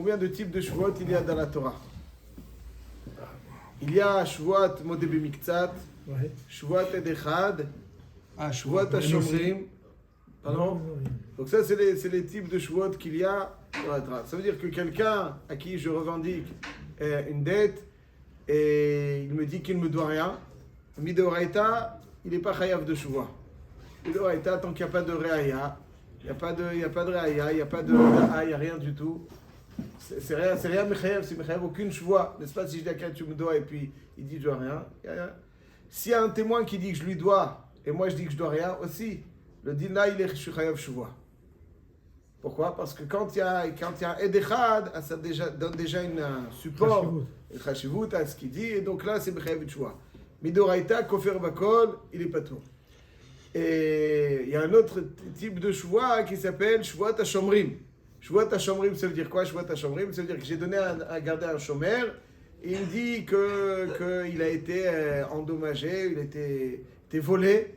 combien de types de Shavuot il y a dans la Torah? Il y a Shavuot Modeh B'Miktsat, Shavuot Ed Echad, Shavuot HaShomrim. Pardon? Donc ça, c'est les types de Shavuot qu'il y a dans la Torah. Ça veut dire que quelqu'un à qui je revendique une dette et il me dit qu'il ne me doit rien, Midoraita, il n'est pas chayav de Shavuot. Midoraita, tant qu'il n'y a pas de Reaya, il n'y a pas de Reaya, il n'y a pas de Da'a, il n'y a rien du tout. C'est rien Mechayev, c'est Mechayev aucune Shavuot. N'est-ce pas, si je dis à quelqu'un tu me dois et puis il dit je dois rien. S'il y a un témoin qui dit que je lui dois et moi je dis que je dois rien aussi, le din là il est chayav Shavuot. Pourquoi? Parce que quand il y a un Edechad, ça donne déjà un support, un chashivut à ce qu'il dit, et donc là c'est Mechayev Shavuot. Midoraita, Kofer Bakol, il est pas tout. Et il y a un autre type de Shavuot qui s'appelle Shavuot HaShomrim. Shavuot HaShomrim, ça veut dire quoi? Shavuot HaShomrim, ça veut dire que j'ai donné à garder un shomer, et il me dit qu'il a été endommagé, il a été volé.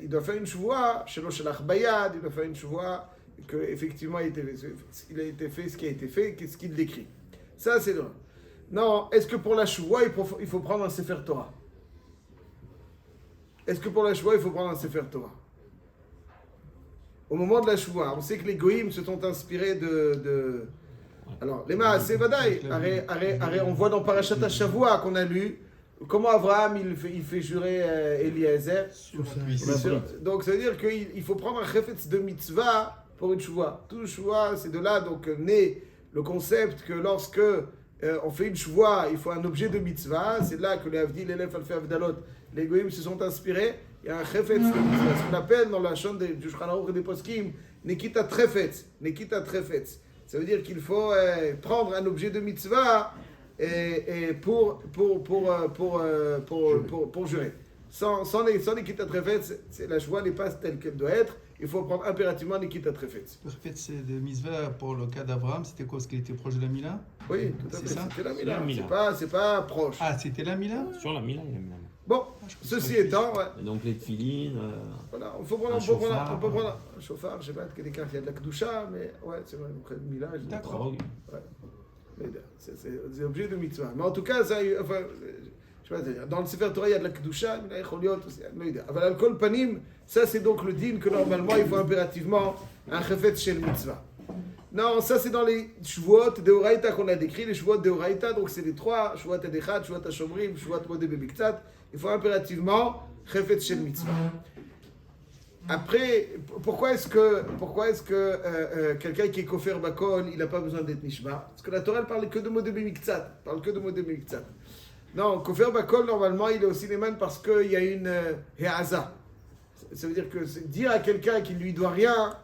Il doit faire une Shavuot, Shelo Shalach Bayad, il doit faire une Shavuot, qu'effectivement il a été fait ce qui a été fait, qu'est-ce qu'il décrit. Ça c'est le. Non, est-ce que pour la Shavuot, il faut prendre un Sefer Torah? Est-ce que pour la Shavuot, il faut prendre un Sefer Torah? Au moment de la Shavuot, on sait que les Goïms se sont inspirés de... Alors, les Maaseh Vadaï, on voit dans Parashat HaShavua qu'on a lu, comment Abraham il fait jurer Eliezer. Donc, ça veut dire qu'il faut prendre un chefetz de mitzvah pour une Shavuot. Tout Shavuot, c'est de là donc naît le concept que lorsque on fait une Shavuot, il faut un objet de mitzvah. C'est là que les Avdi, l'élève Alfei Avdalot, les Goïms se sont inspirés. Il y a un chefetz de mitzvah, ce qu'on appelle dans la chaîne du Shulchan Aruch et des Poskim, Nekita Trefetz. Nekita Trefetz. Ça veut dire qu'il faut prendre un objet de mitzvah et pour jurer. Sans Nekita Trefetz, la Shavuot n'est pas telle qu'elle doit être. Il faut prendre impérativement Nekita Trefetz. Le Trefetz de mitzvah pour le cas d'Abraham, c'était quoi? Parce qu'il était proche de la Mila? Oui, tout à fait. C'était la Mila. C'est pas proche. Ah, c'était la Mila? Sur la Mila, il y a la Mila. Bon, ceci étant, ouais. Donc les tefilines. Voilà, on peut prendre un chauffard, je sais pas, des cas, il y a de la kedusha, mais ouais, c'est vrai, donc le millage. D'accord. Ouais. C'est objet de mitzvah. Mais en tout cas, ça, enfin, je sais pas, dans le Sefer Torah, il y a de la kedusha, mais il y a choliot aussi. Avec l'alcool panim, ça c'est donc le din que normalement il faut impérativement un chefetz shel mitzvah. Non, ça c'est dans les Shavuot de Oraita qu'on a décrit, les Shavuot de Oraita, donc c'est les trois, Shavuot Edechad, Shavuot HaShomrim, Shavuot Modeh B'Miktsat. Il faut impérativement chefetz shel mitzvah. Après, pourquoi est-ce que quelqu'un qui est kofer bakol, il n'a pas besoin d'être nishba? Parce que la Torah ne parle que de Modeh B'Miktsat, Non, kofer bakol normalement il est aussi l'éman parce qu'il y a une he'aza. Ça veut dire que dire à quelqu'un qu'il lui doit rien,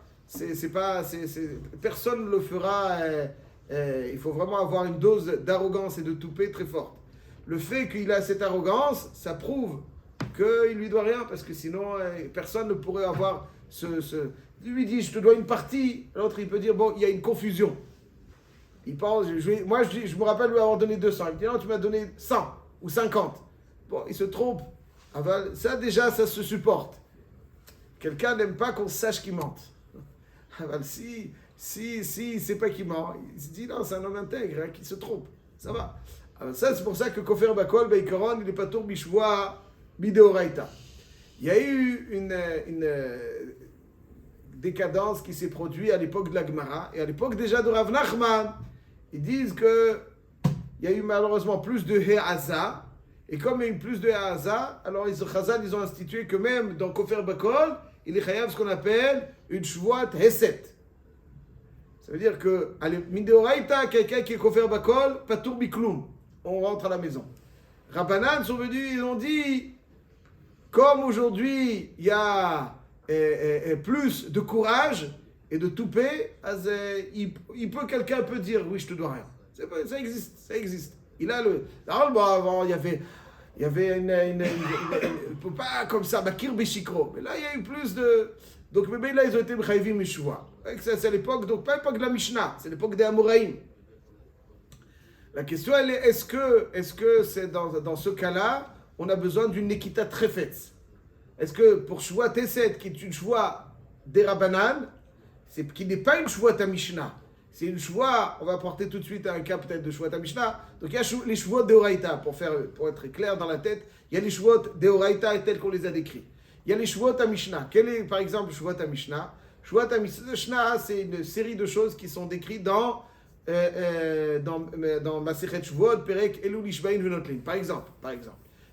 personne ne le fera. Il faut vraiment avoir une dose d'arrogance et de toupet très forte. Le fait qu'il a cette arrogance, ça prouve qu'il ne lui doit rien, parce que sinon, personne ne pourrait avoir lui dit, je te dois une partie, l'autre il peut dire, bon, il y a une confusion. Il pense, moi je me rappelle lui avoir donné 200, il dit, non, tu m'as donné 100 ou 50. Bon, il se trompe. Ça déjà, ça se supporte. Quelqu'un n'aime pas qu'on sache qu'il mente. Si il ne sait pas qu'il ment, il se dit, non, c'est un homme intègre, qui se trompe. Ça va. Alors ça, c'est pour ça que Kofer Bakol, Beikaron, il est pas tour Bishvoa, Bideoraita. Il y a eu une décadence qui s'est produite à l'époque de la Gemara, et à l'époque déjà de Rav Nachman. Ils disent qu'il y a eu malheureusement plus de He'aza, et comme il y a eu plus de He'aza, alors les Chazal, ils ont institué que même dans Kofer Bakol, il est chayav ce qu'on appelle une Shvuat Heset. Ça veut dire que, Mideoraita, quelqu'un qui est Kofer Bakol, Patour Bikloum. On rentre à la maison. Rabbanan sont venus, ils ont dit, comme aujourd'hui il y a plus de courage et de toupet, quelqu'un peut dire oui, je te dois rien. Ça existe. Il a le. Avant, il y avait une pas comme ça, Bakir Beshikro. Mais là, il y a eu plus de. Donc, mais là, ils ont été Mechayvim Meshua. C'est l'époque, donc pas l'époque de la Mishnah, c'est l'époque des Amoraïm. La question, elle est, est-ce que c'est dans ce cas-là, on a besoin d'une Nekita Trefetz? Est-ce que pour Shvuat Teset, qui est une Shvuat des Rabbanan, qui n'est pas une Shvuat à Mishnah, c'est une Shvoa, on va porter tout de suite à un cas peut-être de Shvoat Mishnah. Donc il y a les Shvuot d'Eoraita, pour être clair dans la tête, il y a les Shvuot d'Eoraita tels qu'on les a décrits. Il y a les Shvuot à Mishnah. Quel est par exemple Shvuot à Mishnah? Shvuot à Mishnah, c'est une série de choses qui sont décrites dans Masechet Shvuot, Perek Elul Ishbain Venotlin. Par exemple.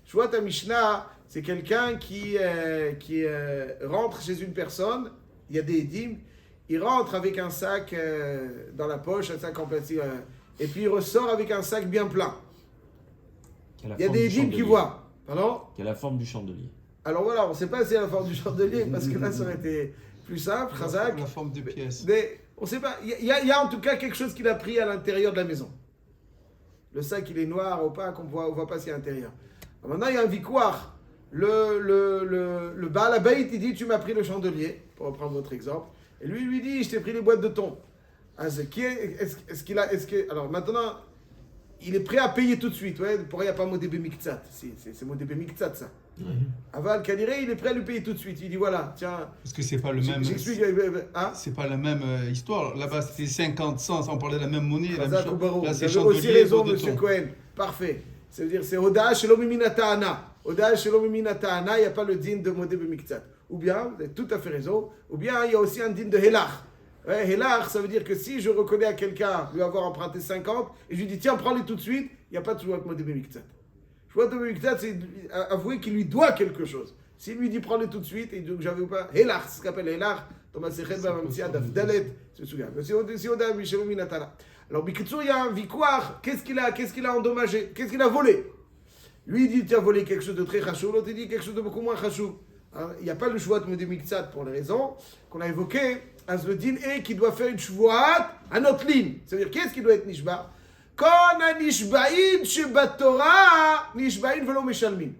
Shvuot à Mishnah, c'est quelqu'un qui rentre chez une personne, il y a des édimes, il rentre avec un sac dans la poche, un sac en plastique, et puis il ressort avec un sac bien plein. Il y a des édimes qui voient. Pardon? Qui a la forme du chandelier. Alors voilà, on ne sait pas si c'est la forme du chandelier, parce que là, ça aurait été plus simple, Khazak. La forme de pièce. Mais on ne sait pas. Il y a en tout cas quelque chose qu'il a pris à l'intérieur de la maison. Le sac, il est noir, opaque, on ne voit pas ce qu'il y a à l'intérieur. Maintenant, il y a un vikouar. Le Baal Habayit, il dit, tu m'as pris le chandelier, pour reprendre votre exemple. Et lui, il lui dit, je t'ai pris les boîtes de thon. Alors maintenant, il est prêt à payer tout de suite. Ouais, pourquoi il n'y a pas Modébé Miktsat? C'est Modébé Miktsat, ça. Aval Kaniré, il est prêt à lui payer tout de suite. Il dit, voilà, tiens. Parce que c'est pas le même. J'explique. Hein? C'est pas la même histoire. Là-bas, c'était 50 cents, on parlait de la même monnaie. Là, c'est vous avez aussi raison, monsieur Cohen. Parfait. Ça veut dire, c'est Oda Shelom Miminata'ana. Oda Shelom Miminata'ana, il n'y a pas le din de Modébé Miktsat. Ou bien, vous avez tout à fait raison, ou bien il y a aussi un din de Helach. Ouais, Helach, ça veut dire que si je reconnais à quelqu'un lui avoir emprunté 50, et je lui dis tiens, prends-les tout de suite, il n'y a pas de Shvuat Modébé Miktsat. Shvuat Modébé Miktsat, c'est avouer qu'il lui doit quelque chose. S'il lui dit prends-les tout de suite, et donc j'avais ou pas, Helach, c'est ce qu'on appelle Helach, Thomas Sechet Bamamtia Dafdalet, c'est ce gars. C'est Oda Mishelom Minatana. Alors, Bikitsur, il y a un vikouar, qu'est-ce qu'il a endommagé? Qu'est-ce qu'il a volé? Lui, il dit tu as volé quelque chose de très chachou, l'autre, il dit quelque chose de beaucoup moins chachou. Il n'y a pas le Shvuat Modébé Miktsat pour les raisons qu'on a évoquées. Azledin et qui doit faire une Shvuat à notre ligne. C'est-à-dire, qu'est-ce qui doit être Nishba? Quand a Nishbaïn Shebatora, Nishbaïn velo Meshalmin.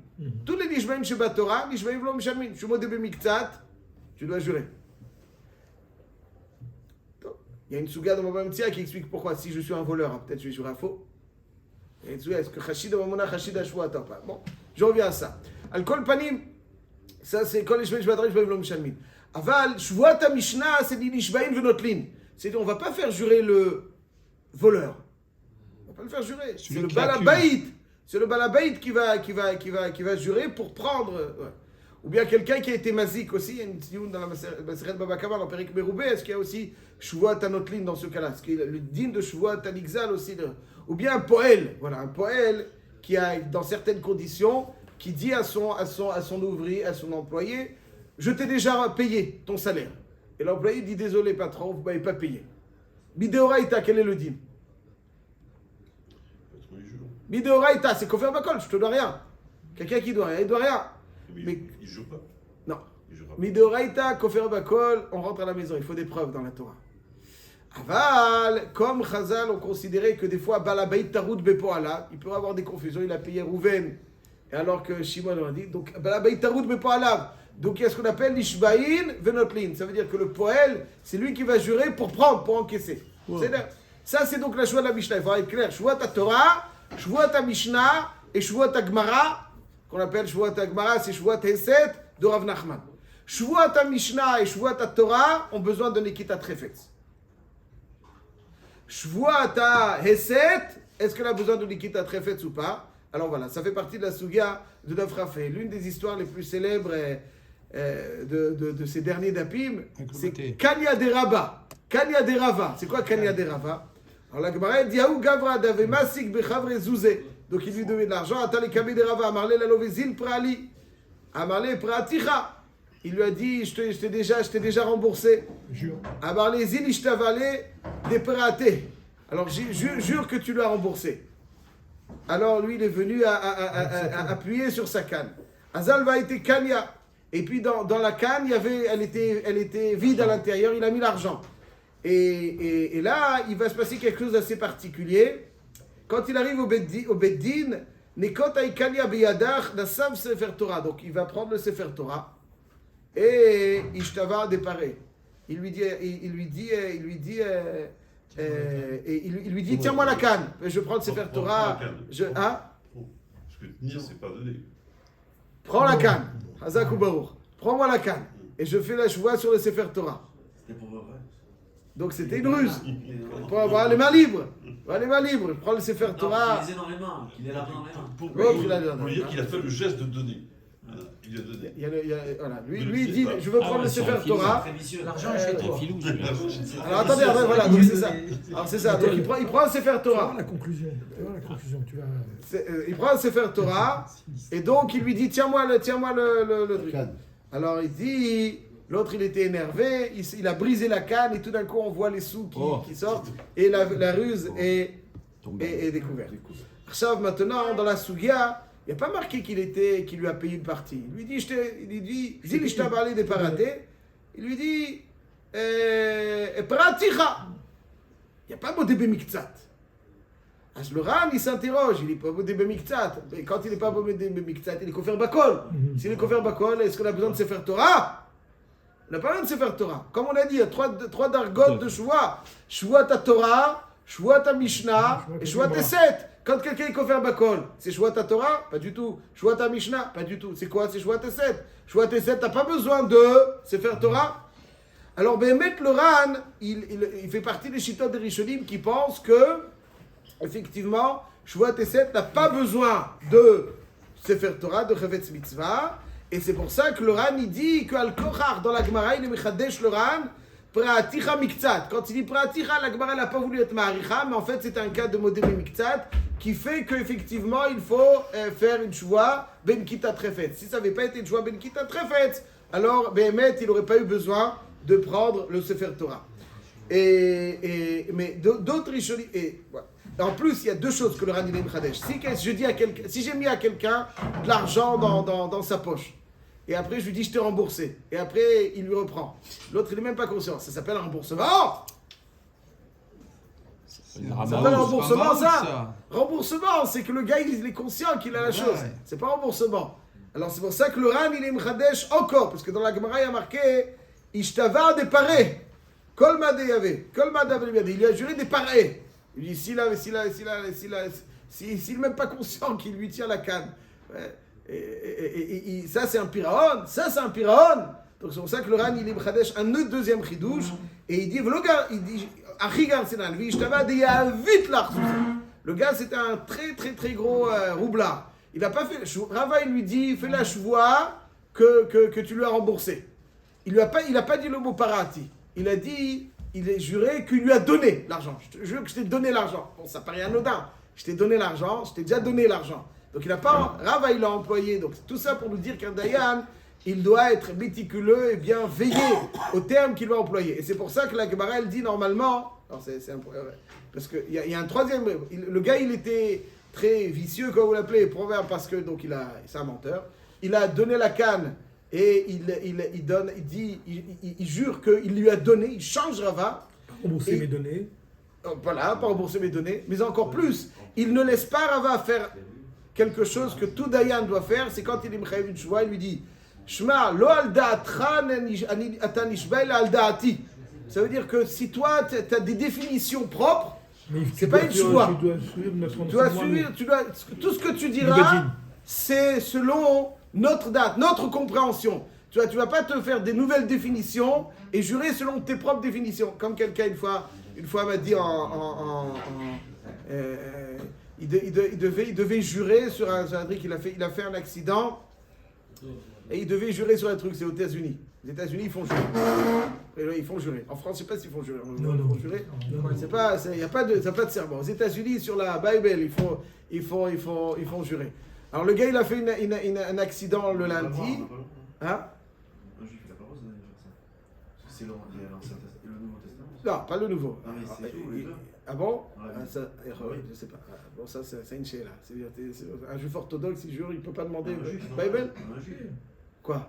Tous les Nishbaïn Shebatora, Nishbaïn velo Meshalmin. Shvuat Modébé Miktsat, tu dois jurer. Il y a une souga dans Baba Metzia qui explique pourquoi. Si je suis un voleur, peut-être je vais jurer à faux. Il y a une souga, est-ce que Chashid Mamona, Chashid Ashvuat ou pas? Bon, je reviens à ça. Al-Kol Panim. Ça, c'est quand les Shvaïn Shvatrin, Shvaïn V'lo Mishalmin. Aval, Shvuat HaMishnah, c'est dit Nishbaïn V'notlin. C'est-à-dire, on ne va pas faire jurer le voleur. On ne va pas le faire jurer. C'est le Baal Habayit. C'est le Baal Habayit qui va jurer pour prendre. Ouais. Ou bien quelqu'un qui a été mazik aussi. Il y a une tzioun dans la Maseret Baba Kama, dans Périk Meroubé. Est-ce qu'il y a aussi Shvuat HaNotlin dans ce cas-là? Est-ce qu'il y a le din de Shvuat HaNigzal aussi? Ou bien un poël. Voilà, un poël qui a, dans certaines conditions, qui dit à son ouvrier, à son employé, je t'ai déjà payé ton salaire. Et l'employé dit, désolé patron, vous ne m'avez pas payé. Bideoraïta, quel est le din? Bideoraïta, c'est Kofer Bakol, je te dois rien. Quelqu'un qui doit rien, il doit rien. Mais il ne joue pas. Non. Bideoraïta, Kofer Bakol, on rentre à la maison, il faut des preuves dans la Torah. Aval, comme Chazal ont considéré que des fois, Balabait Taroud Bepoala, il peut avoir des confusions, il a payé Rouven. Et alors que Shimon a dit, donc, donc il y a ce qu'on appelle l'ishbaïn venotlin. Ça veut dire que le poël, c'est lui qui va jurer pour prendre, pour encaisser. Wow. Ça, c'est donc la Shvuat de la Mishnah. Il faut être clair. Shvuat à Torah, Shvuat à Mishnah et Shvuat à Gemara, qu'on appelle Shvuat à Gemara, c'est Shvuat Hesed de Rav Nachman. Shvuat à Mishnah et Shvuat à Torah ont besoin d'un Ekita Trefetz. Shvuat à Hesed, est-ce qu'elle a besoin de Ekita Trefetz ou pas? Alors voilà, ça fait partie de la Sugia de Dov Rafé. L'une des histoires les plus célèbres de ces derniers dapim, c'est Kanya de Rabba. Kanya de Rava. C'est quoi Kanya de Rava? Alors la Gemara dit Yahu Gavra d'ave Masik Bechavre Zouzé. Donc il lui donnait de l'argent. Atale Kabé de Rava. Amarle la Lovezil Prali. Amarle Praticha. Il lui a dit je t'ai déjà remboursé. Amarle Zil Ishtavale de Praté. Alors jure que tu lui as remboursé. Alors lui, il est venu à appuyer sur sa canne. Azal va être Kanya. Et puis dans la canne, elle était vide à l'intérieur, il a mis l'argent. Et là, il va se passer quelque chose d'assez particulier. Quand il arrive au Beddin, Nekot ay Kanya beyadach nasav Sefer Torah. Donc il va prendre le Sefer Torah et Ishtava déparé. Il lui dit tiens-moi la canne. Je prends le Sefer Torah. Parce que tenir, c'est pas donné. Prends la canne. Hazak ou Baruch. Prends-moi la canne. Et je fais la Shvuah sur le Sefer Torah. C'était pour vrai. Donc c'était une ruse. Pour avoir les mains libres. Les mains libres. Il prend le Sefer Torah. Il les a dans les mains, il est là dans les mains. Pour L'autre, il a les mains. vous dire qu'il a fait le geste de donner. Il a donné. Voilà. Lui, il dit, je veux prendre le Sefer Torah. L'argent C'est un filou, celui-là. Alors attendez, après, voilà, donc c'est ça. Alors c'est ça. Donc il prend le Sefer Tu vas voir Torah. la conclusion. Tu vas voir la conclusion. Tu vas... Il prend le Sefer Torah. Et donc il lui dit, tiens-moi le truc. Alors il dit, l'autre il était énervé, il a brisé la canne et tout d'un coup on voit les sous qui sortent et la ruse est découverte. Archav, maintenant dans la Sugia, il n'y a pas marqué qu'il lui a payé une partie. Il lui dit, Zil je t'ai parlé des paratés. Il lui dit, Praticha. Il n'y a pas Bodé Bemiktsat. Le Ran, il s'interroge, il n'est pas Bodé Bemiktsat. Et quand il n'est pas Bodé Bemiktsat, il est Kofer Bakol. S'il est Kofer Bakol, est-ce qu'on a besoin de Sefer Torah? On n'a pas besoin de Sefer Torah. Comme on a dit, il y a trois dargotes de Shua. Shua ta Torah, Shua ta Mishnah et Shua ta Set. Quand quelqu'un est Kofer Bakol, c'est Shua ta Torah? Pas du tout. Shua ta Mishnah? Pas du tout. C'est quoi? C'est Shua ta Set. Shua ta Set, t'as pas besoin de Sefer Torah. Alors, Béhémet, le Ran, il fait partie des Shitot de Rishonim qui pensent que, effectivement, Shua ta Set n'a pas besoin de Sefer Torah, de Chevetz Mitzvah. Et c'est pour ça que le Ran, il dit qu'Al Kochar, dans la Gemara, il est Mechadesh le Ran, Praticha Miktsat. Quand il dit Praticha, la Gemara n'a pas voulu être Maharicha, mais en fait, c'est un cas de Modé Miktsat qui fait qu'effectivement, il faut faire une Shua Ben Kita Trefetz. Si ça n'avait pas été une Shua Ben Kita Trefetz, alors, Béhémet, il n'aurait pas eu besoin de prendre le Sefer Torah. Mais d'autres Rishonim. Voilà. En plus, il y a deux choses que le Ran il est Mechadesh. Si j'ai mis à quelqu'un de l'argent dans sa poche, et après je lui dis je t'ai remboursé, et après il lui reprend. L'autre il n'est même pas conscient. Ça s'appelle un remboursement. Ça s'appelle un remboursement, ça. Remboursement, c'est que le gars il est conscient qu'il a la chose. C'est pas remboursement. Alors c'est pour ça que le Ran il est Mechadesh encore, parce que dans la Gemara il y a marqué Ishtava des parés. Kol madé yave. Kol madé yave. Il lui a juré des parés. Il dit s'il n'est même pas conscient qu'il lui tient la canne. Et ça c'est un piraon, donc c'est pour ça que le Ran il est Mchadesh un deuxième chidouche et il dit le gars c'était un très gros roublard. Il a pas fait Rava il lui dit fais la chevoie que tu lui as remboursé. Il a pas dit le mot parati. Il a juré qu'il lui a donné l'argent. Je jure que je t'ai donné l'argent. Bon, ça paraît anodin. Je t'ai donné l'argent, je t'ai déjà donné l'argent. Donc il n'a pas, Rava il l'a employé. Donc tout ça pour nous dire qu'un Dayan, il doit être méticuleux et bien veiller au terme qu'il va employer. Et c'est pour ça que la Gemara elle dit normalement, alors parce qu'il y a un troisième, le gars il était très vicieux, comme vous l'appelez, proverbe, parce que donc c'est un menteur. Il a donné la canne et il jure qu'il lui a donné, il change Rava. Rembourser mes données. Voilà, pas rembourser mes données, mais encore plus, il ne laisse pas Rava faire quelque chose que tout Dayan doit faire, c'est quand il est Mechayev une Shua, il lui dit Shma, lo al da'atra ata nishba ila al da'ati. Ça veut dire que si toi, tu as des définitions propres, c'est pas une Shua. Tu dois suivre, tout ce que tu diras, c'est selon notre date, notre compréhension. Tu vas pas te faire des nouvelles définitions et jurer selon tes propres définitions. Comme quelqu'un une fois m'a dit il devait jurer sur un truc, il a fait un accident et il devait jurer sur un truc, c'est aux États-Unis. Les États-Unis, ils font jurer. Ils font jurer. En France, je ne sais pas s'ils font jurer. Ils font jurer. Il n'y a pas de serment. Aux États-Unis, sur la Bible, ils font jurer. Alors le gars, il a fait un accident le lundi. Hein? Un juif, il n'a pas le droit de faire ça. C'est l'Ancien Testament et le Nouveau Testament. Non, pas le Nouveau. Ah, mais c'est tout, les deux. Ah bon? Ouais. Je ne sais pas. Bon, ça, c'est une chéla. Un juif orthodoxe, il jure, il ne peut pas demander Un juif, Bible? un juif. Quoi?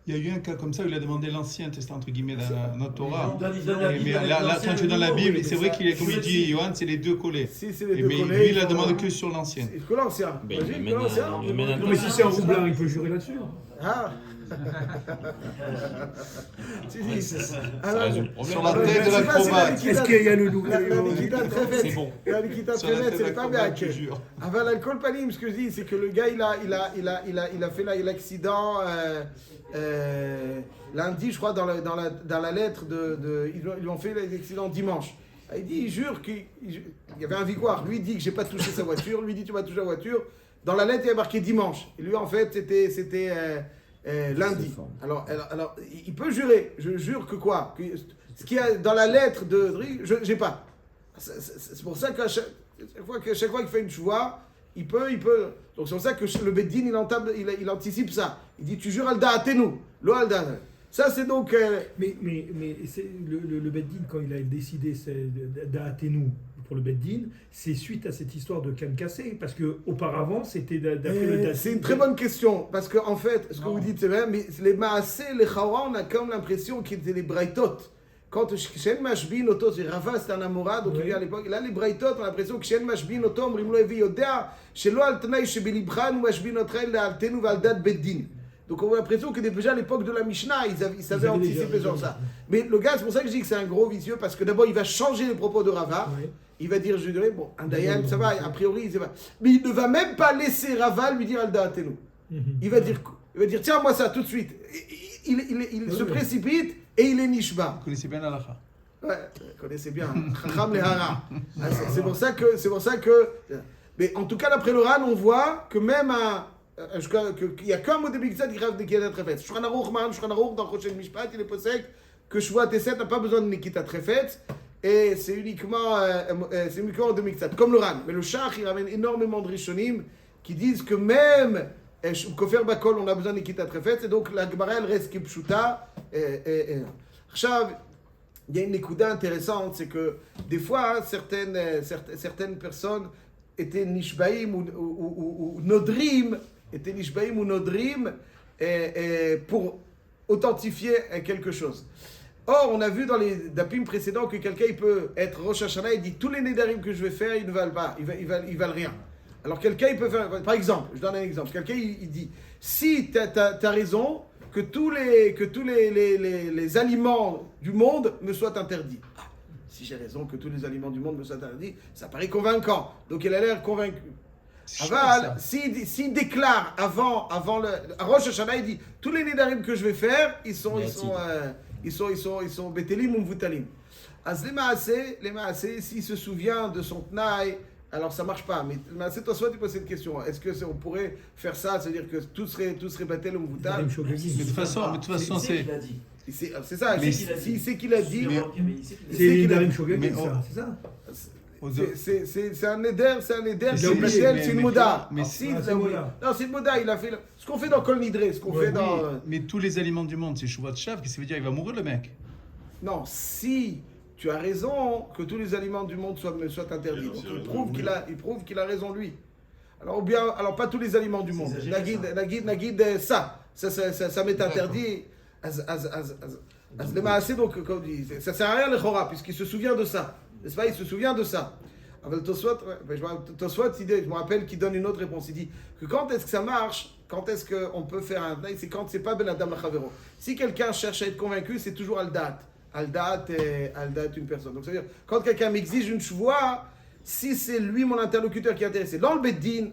Il y a eu un cas comme ça où il a demandé l'Ancien Testament, entre guillemets, dans notre Torah. Il donne la Bible Mais avec là, l'Ancien quand tu es dans la et le Bible, Nouveau, c'est vrai qu'il est, comme il dit Johan, c'est les deux collés. Si, c'est les deux Mais collés. lui, il a demandé que sur l'Ancien. Que l'Ancien. Ben, Vas-y, il que l'Ancien. le mène Non, mais si c'est un roublard, il peut jurer là-dessus. Ah, Tu dis, Ça résout le Sur problème. la tête de l'acrobate. Est-ce qu'il y a le double La Nikita Trefet, C'est bon. la Nikita Sur la Trefet, tête c'est de pas bien. l'acrobate, je jure. Avant l'alcool panim, ce que je dis, c'est que le gars, il a fait l'accident lundi, je crois, dans la lettre ils lui ont fait l'accident dimanche. Il dit, il jure qu'il y avait un victoire. Lui, il dit que j'ai pas touché sa voiture. Lui, il dit, tu m'as touché la voiture. Dans la lettre, il y a marqué dimanche. Et lui, en fait, c'était lundi. Alors, il peut jurer. Je jure que quoi? Que ce qu'il y a dans la lettre de j'ai pas. C'est pour ça qu'à chaque fois qu'il fait une choix, il peut. Donc c'est pour ça que le Beddin, il anticipe ça. Il dit, tu jures Alda Atenu, lo Alda. Ça, c'est donc. Mais c'est le Beddin, quand il a décidé d'Atenu pour le Beddin, c'est suite à cette histoire de canne cassée, parce qu'auparavant, c'était d'après le Dati. C'est une très bonne question, parce qu'en fait, ce que vous dites, c'est vrai, mais les Maaseh, les Chawa, on a comme l'impression qu'ils étaient les Braithot. Quand Shen Mashbin Oto, c'est Rava, c'était un Amora, donc il y a à l'époque, là les Braithot, on a l'impression que Shen Mashbin Oto, Omrim lo Evi Yodea, Shelo al Tnai Shebelibran, Mashbin Otrel, Altenu Valdad Beddin. Donc on a l'impression que déjà à l'époque de la Mishnah, ils savaient anticiper sur ça. Mais le gars, c'est pour ça que je dis que c'est un gros vicieux, parce que d'abord il va changer les propos de Rava. Oui. Il va dire, je dirais, bon, un Dayan, ça va, a priori, ça va. Mais il ne va même pas laisser Rava lui dire Alda Atenu. Il va dire, tiens, moi ça, tout de suite. Il se précipite et il est Nishba. Vous connaissez bien l'halakha. Ouais, vous connaissez bien. Chacham le hara. C'est pour ça que. Mais en tout cas, d'après le Ran, on voit que même qu'il n'y a qu'un mot de Bigzad qui rêve de Nikita Trefetz. Shulchan Aruch, dans Choshen Mishpat, il est possède que Shua Tesset n'a pas besoin de Nikita Trefetz. Et c'est uniquement de Miktsat, comme le Ran. Mais le Shach, il ramène énormément de Rishonim qui disent que même Kofer Bakol, on a besoin de Nikita Trefetz, et donc la Gemara, elle reste Kipshuta. Chav, il y a une écouda intéressante, c'est que des fois, certaines personnes étaient Nishbaïm ou Nodrim, pour authentifier quelque chose. Or, on a vu dans les dapim précédents que quelqu'un il peut être Rosh Hashanah et dit tous les Nédarim que je vais faire, ils ne valent pas, ils valent rien. Alors quelqu'un il peut faire, par exemple, je donne un exemple, quelqu'un il dit si tu as raison que tous les aliments du monde me soient interdits. Ah, si j'ai raison que tous les aliments du monde me soient interdits, ça paraît convaincant. Donc il a l'air convaincu. Aval, s'il déclare avant le Rosh Hashanah, il dit tous les Nédarim que je vais faire, ils sont Betelim ou Mvutalim. Az les Maaseh, s'il se souvient de son Tnaï, alors ça marche pas. Mais Maaseh, toi, soit tu poses cette question. Est-ce que on pourrait faire ça, c'est-à-dire que tout serait Betel ou Mvutal? Mais de toute façon, c'est. C'est ça. S'il sait qu'il a dit. C'est Darim Shogagi, c'est ça. C'est un éder, c'est une moda. Mais non, c'est une moda. Il a fait ce qu'on fait dans Kol Nidre, ce qu'on fait dans. Mais tous les aliments du monde, c'est Shuvat Shav, qu'est-ce que ça veut dire? Il va mourir le mec. Non, si tu as raison que tous les aliments du monde soient interdits, donc il prouve qu'il a raison lui. Alors pas tous les aliments du monde. Nagid, ça m'est interdit. Les Maaseh, donc comme dit, ça sert à rien le Chora puisqu'il se souvient de ça. N'est-ce pas? Il se souvient de ça. Tosfot, je me rappelle qu'il donne une autre réponse. Il dit que quand est-ce que ça marche, quand est-ce qu'on peut faire un tnaï, c'est quand c'est pas Ben Adam Lachavero. Si quelqu'un cherche à être convaincu, c'est toujours Aldat. Aldat est une personne. Donc ça veut dire, quand quelqu'un m'exige une choua, si c'est lui mon interlocuteur qui est intéressé. Dans le Beddin,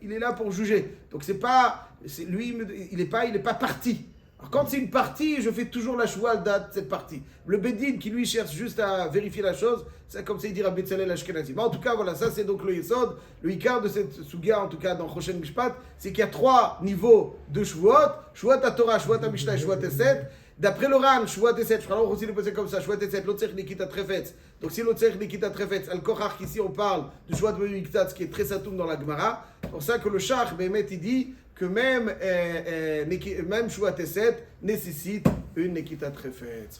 il est là pour juger. Donc il est pas parti. Alors quand c'est une partie, je fais toujours la choua de cette partie. Le Beddin qui lui cherche juste à vérifier la chose, c'est comme ça il dit Rabbi Tzalel Ashkenazi. Mais en tout cas, voilà, ça c'est donc le Yesod. Le Ikar de cette Sugia, en tout cas dans Choshen Mishpat, c'est qu'il y a 3 niveaux de Shuot. Shuot à Torah, Shuot à Mishnah, Shuot à 7. D'après le Ran, Shuot et 7, je crois aussi le poser comme ça, Shuot et 7, l'Otzer Nikita Trefetz. Donc si l'Otzer Nikita Trefetz, Al-Kochach, ici on parle du Shuot de Miktat, qui est très satoum dans la Gemara. C'est pour ça que le Shach, Behemet, il dit que même Shuot et 7 nécessite une Nikita Trefetz.